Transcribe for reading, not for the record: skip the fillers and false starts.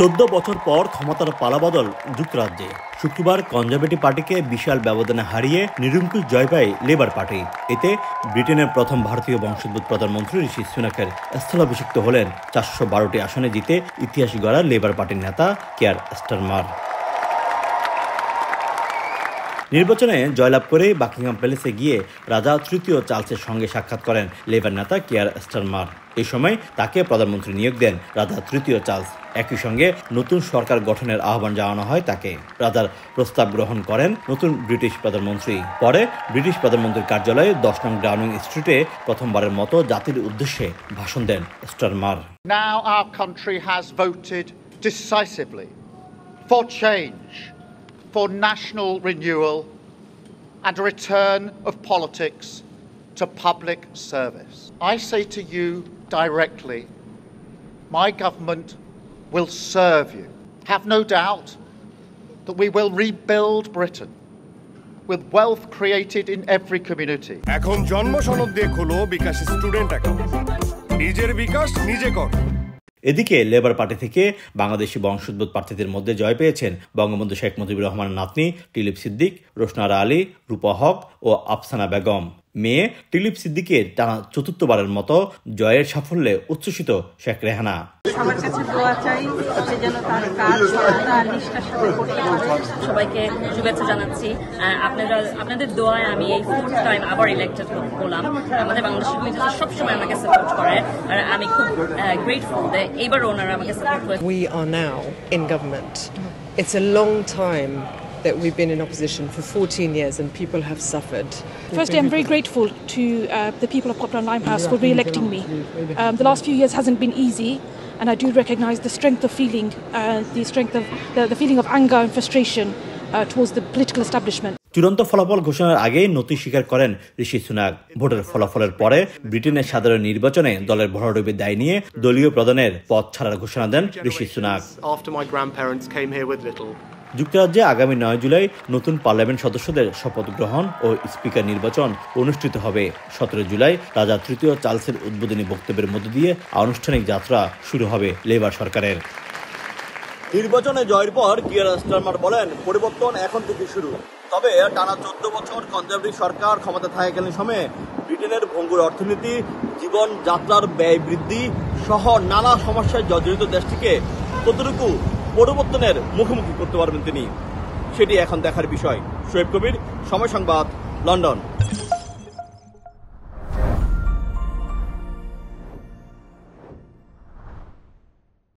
14 বছর পর ক্ষমতার পালাবদল যুক্তরাজ্যে শুক্রবার কনজারভেটিভ পার্টিকে বিশাল ব্যবধানে হারিয়ে নিরঙ্কুশ জয় পায় লেবার পার্টি। এতে ব্রিটেনের প্রথম ভারতীয় বংশোদ্ভূত প্রধানমন্ত্রী ঋষি সুনাকের স্থলাভিষিক্ত হলেন 412টি আসনে জিতে ইতিহাস গড়া লেবার পার্টির নেতা কিয়ার স্টারমার। নির্বাচনে জয়লাভ করে বাকিংহাম প্যালেসে গিয়ে রাজা তৃতীয় চার্লসের সঙ্গে সাক্ষাৎ করেন লেবার নেতা কিয়ার স্টারমার। এই সময় তাকে প্রধানমন্ত্রী নিয়োগ দেন রাজা তৃতীয় চার্লস। একই সঙ্গে নতুন সরকার গঠনের আহ্বান জানানো হয় তাকে। রাজার প্রস্তাব গ্রহণ করেন নতুন ব্রিটিশ প্রধানমন্ত্রী। পরে ব্রিটিশ প্রধানমন্ত্রীর কার্যালয়ে 10 নং ডাউনিং স্ট্রিটে প্রথমবারের মতো জাতির উদ্দেশ্যে ভাষণ দেন Starmer. Now our country has voted decisively for change, for national renewal and a return of politics to public service. I say to you directly, my government will serve you. Have no doubt that we will rebuild Britain with wealth created in every community. এখন জন্ম সনদ দিয়ে খোলো বিকাশ student account. নিজের বিকাশ নিজে কর। এদিকে labour party থেকে বাংলাদেশি বংশোদ্ভূত প্রার্থীদের মধ্যে জয় পেয়েছেন বঙ্গবন্ধু শেখ মুজিবুর রহমানের নাতনি টিলিপ সিদ্দিক, রোশনা আরা আলী, রূপা হক ও আফসানা বেগম। মেয়ে টিলিপ সিদ্দিকের টানা চতুর্থবারের মতো জয়ের সাফল্যে উচ্ছ্বসিত শেখ রেহানা। সবার কাছে দোয়া চাই যেন তার কাজ সততা আর নিষ্ঠার সাথে করতে পারে। সবাইকে শুভেচ্ছা জানাচ্ছি। আপনাদের দোয়ায় আমি এই 4th টাইম আবার ইলেক্টেড হলাম। আমাদের বাংলাদেশের মিডিয়া সবসময় আমাকে সাপোর্ট করে আর আমি খুব গ্রেটফুল যে এবার ওনারা আমাকে সাপোর্ট করে। We are now in government. It's a long time that we've been in opposition for 14 years and people have suffered. Firstly, I'm very grateful to the people of Poplar Limehouse for re-electing me. The last few years hasn't been easy and I do recognise the strength of feeling, the strength of the feeling of anger and frustration towards the political establishment. চূড়ান্ত ফলাফল ঘোষণার আগেই নতি স্বীকার করেন ঋষি Sunak. ভোটের ফলাফলের পরে ব্রিটেনের সাধারণ নির্বাচনে দলের ভরাডুবির দায় নিয়ে দলীয় প্রধানের পদ ছাড়ার ঘোষণা দেন ঋষি সুনাক। যুক্তরাজ্যে আগামী 9 জুলাই নতুন পার্লামেন্ট সদস্যদের শপথ গ্রহণ ও স্পিকার নির্বাচন অনুষ্ঠিত হবে। 17 জুলাই রাজা তৃতীয় চার্লসের উদ্বোধনী বক্তব্যের মধ্য দিয়ে আনুষ্ঠানিক যাত্রা শুরু হবে লেবার সরকারের। নির্বাচনে জয়ের পর কিয়ার স্টারমার বলেন, পরিবর্তন এখন থেকে শুরু। তবে টানা 14 বছর কনজারভেটিভ সরকার ক্ষমতা থাকাকালীন সময়ে ব্রিটেনের ভঙ্গুর অর্থনীতি, জীবন যাত্রার ব্যয় বৃদ্ধি সহ নানা সমস্যায় জর্জরিত দেশটিকে কতটুকু পরিবর্তনের মুখোমুখি করতে পারবেন তিনি, সেটি এখন দেখার বিষয়। শোয়েব কবির, সময় সংবাদ, লন্ডন।